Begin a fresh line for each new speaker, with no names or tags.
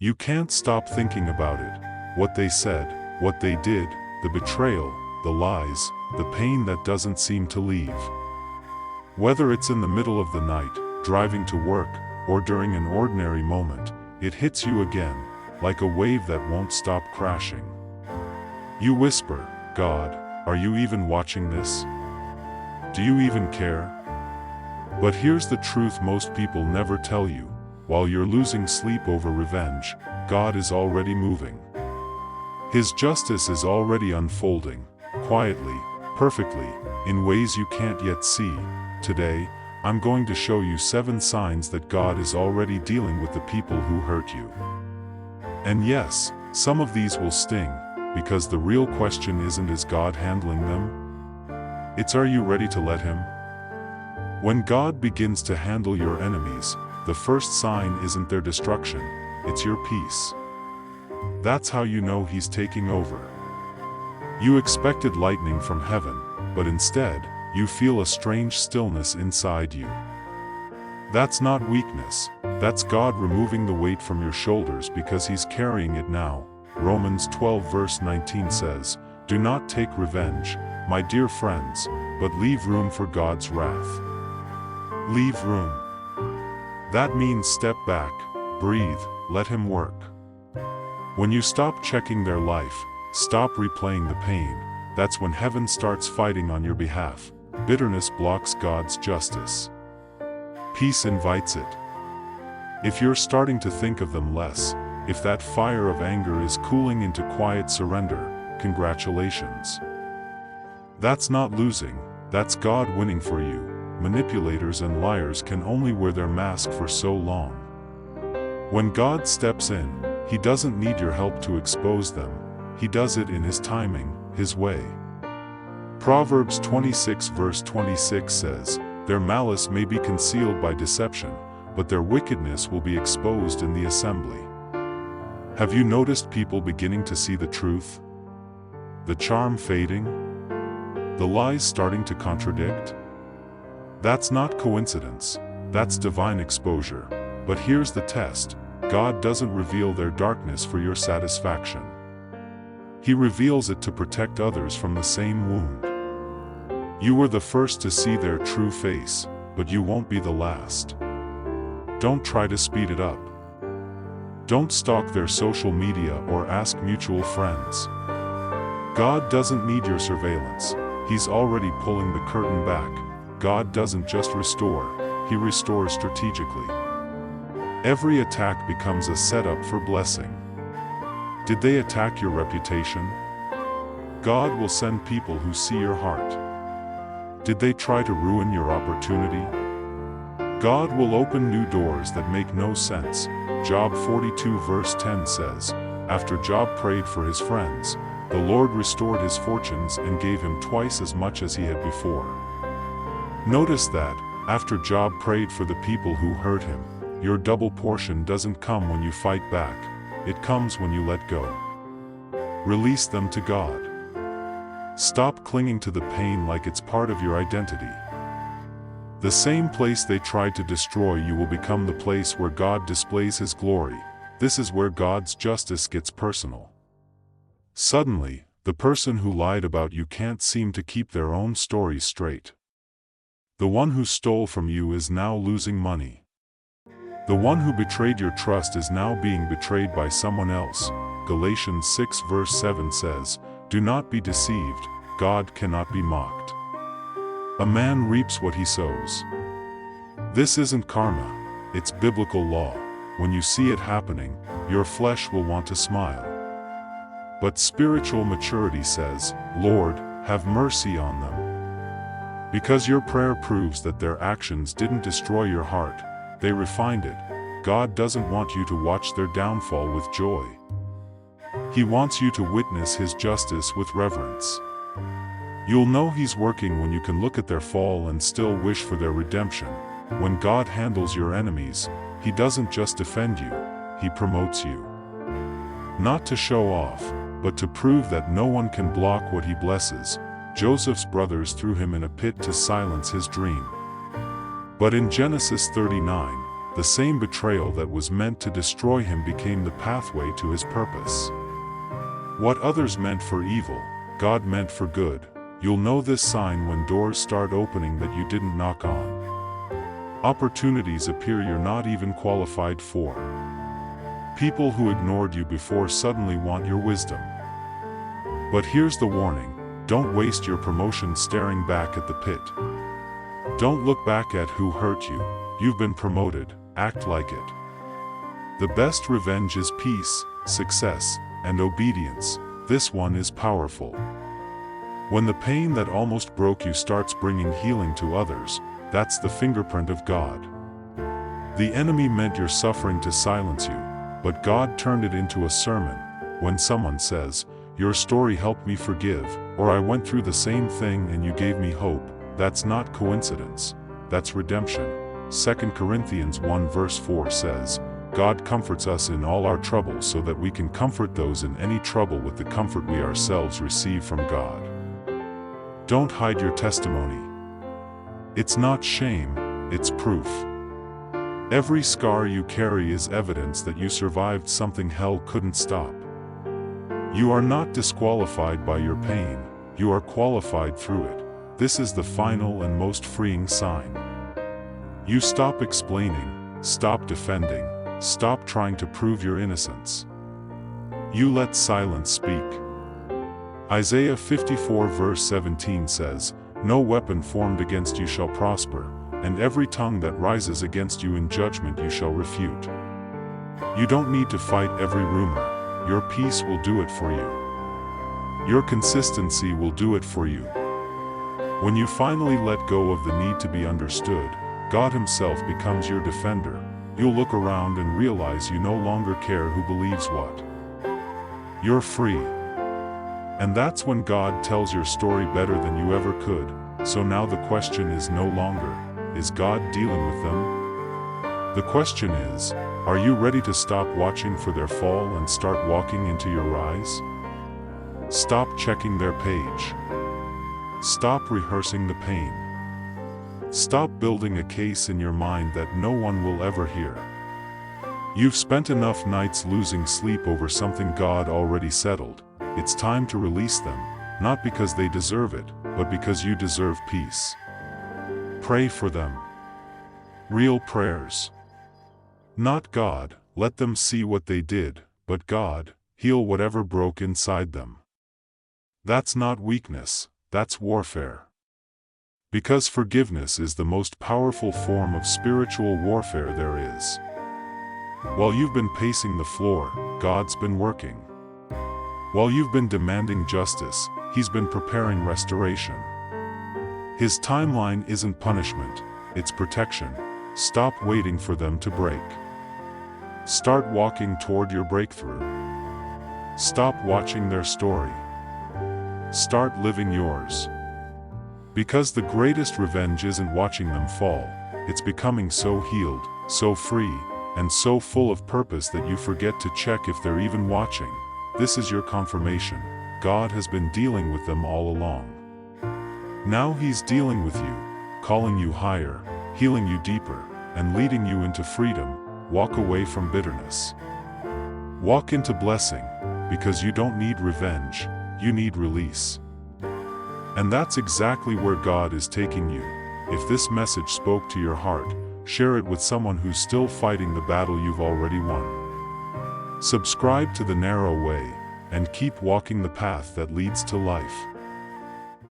You can't stop thinking about it. What they said, what they did, the betrayal, the lies, the pain that doesn't seem to leave. Whether it's in the middle of the night, driving to work, or during an ordinary moment, it hits you again, like a wave that won't stop crashing. You whisper, God, are you even watching this? Do you even care? But here's the truth most people never tell you. While you're losing sleep over revenge, God is already moving. His justice is already unfolding, quietly, perfectly, in ways you can't yet see. Today, I'm going to show you 7 signs that God is already dealing with the people who hurt you. And yes, some of these will sting, because the real question isn't is God handling them? It's are you ready to let Him? When God begins to handle your enemies, the first sign isn't their destruction, it's your peace. That's how you know He's taking over. You expected lightning from heaven, but instead, you feel a strange stillness inside you. That's not weakness, that's God removing the weight from your shoulders because He's carrying it now. Romans 12 verse 19 says, "Do not take revenge, my dear friends, but leave room for God's wrath." Leave room. That means step back, breathe, let Him work. When you stop checking their life, stop replaying the pain, that's when heaven starts fighting on your behalf. Bitterness blocks God's justice. Peace invites it. If you're starting to think of them less, if that fire of anger is cooling into quiet surrender, congratulations. That's not losing, that's God winning for you. Manipulators and liars can only wear their mask for so long. When God steps in, He doesn't need your help to expose them. He does it in His timing, His way. Proverbs 26 verse 26 says, "Their malice may be concealed by deception, but their wickedness will be exposed in the assembly." Have you noticed people beginning to see the truth? The charm fading? The lies starting to contradict? That's not coincidence, that's divine exposure. But here's the test, God doesn't reveal their darkness for your satisfaction. He reveals it to protect others from the same wound. You were the first to see their true face, but you won't be the last. Don't try to speed it up. Don't stalk their social media or ask mutual friends. God doesn't need your surveillance, He's already pulling the curtain back. God doesn't just restore, He restores strategically. Every attack becomes a setup for blessing. Did they attack your reputation? God will send people who see your heart. Did they try to ruin your opportunity? God will open new doors that make no sense. Job 42 verse 10 says, "After Job prayed for his friends, the Lord restored his fortunes and gave him twice as much as he had before." Notice that, after Job prayed for the people who hurt him, your double portion doesn't come when you fight back, it comes when you let go. Release them to God. Stop clinging to the pain like it's part of your identity. The same place they tried to destroy you will become the place where God displays His glory. This is where God's justice gets personal. Suddenly, the person who lied about you can't seem to keep their own story straight. The one who stole from you is now losing money. The one who betrayed your trust is now being betrayed by someone else. Galatians 6 verse 7 says, "Do not be deceived, God cannot be mocked. A man reaps what he sows." This isn't karma, it's biblical law. When you see it happening, your flesh will want to smile. But spiritual maturity says, "Lord, have mercy on them." Because your prayer proves that their actions didn't destroy your heart, they refined it. God doesn't want you to watch their downfall with joy. He wants you to witness His justice with reverence. You'll know He's working when you can look at their fall and still wish for their redemption. When God handles your enemies, He doesn't just defend you, He promotes you. Not to show off, but to prove that no one can block what He blesses. Joseph's brothers threw him in a pit to silence his dream. But in Genesis 39, the same betrayal that was meant to destroy him became the pathway to his purpose. What others meant for evil, God meant for good. You'll know this sign when doors start opening that you didn't knock on. Opportunities appear you're not even qualified for. People who ignored you before suddenly want your wisdom. But here's the warning: don't waste your promotion staring back at the pit. Don't look back at who hurt you. You've been promoted, act like it. The best revenge is peace, success, and obedience. This one is powerful. When the pain that almost broke you starts bringing healing to others, that's the fingerprint of God. The enemy meant your suffering to silence you, but God turned it into a sermon. When someone says, "Your story helped me forgive," or "I went through the same thing and you gave me hope," that's not coincidence, that's redemption. 2 Corinthians 1 verse 4 says, God comforts us in all our troubles so that we can comfort those in any trouble with the comfort we ourselves receive from God. Don't hide your testimony. It's not shame, it's proof. Every scar you carry is evidence that you survived something hell couldn't stop. You are not disqualified by your pain, you are qualified through it. This is the final and most freeing sign. You stop explaining, stop defending, stop trying to prove your innocence. You let silence speak. Isaiah 54 verse 17 says, "No weapon formed against you shall prosper, and every tongue that rises against you in judgment you shall refute." You don't need to fight every rumor. Your peace will do it for you. Your consistency will do it for you. When you finally let go of the need to be understood, God Himself becomes your defender. You'll look around and realize you no longer care who believes what. You're free. And that's when God tells your story better than you ever could. So now the question is no longer, is God dealing with them? The question is, are you ready to stop watching for their fall and start walking into your rise? Stop checking their page. Stop rehearsing the pain. Stop building a case in your mind that no one will ever hear. You've spent enough nights losing sleep over something God already settled. It's time to release them, not because they deserve it, but because you deserve peace. Pray for them. Real prayers. Not God, let them see what they did, but God, heal whatever broke inside them. That's not weakness, that's warfare. Because forgiveness is the most powerful form of spiritual warfare there is. While you've been pacing the floor, God's been working. While you've been demanding justice, He's been preparing restoration. His timeline isn't punishment, it's protection. Stop waiting for them to break. Start walking toward your breakthrough. Stop watching their story. Start living yours. Because the greatest revenge isn't watching them fall, it's becoming so healed, so free, and so full of purpose that you forget to check if they're even watching. This is your confirmation. God has been dealing with them all along. Now He's dealing with you, calling you higher, healing you deeper, and leading you into freedom. Walk away from bitterness. Walk into blessing, because you don't need revenge, you need release. And that's exactly where God is taking you. If this message spoke to your heart, share it with someone who's still fighting the battle you've already won. Subscribe to The Narrow Way, and keep walking the path that leads to life.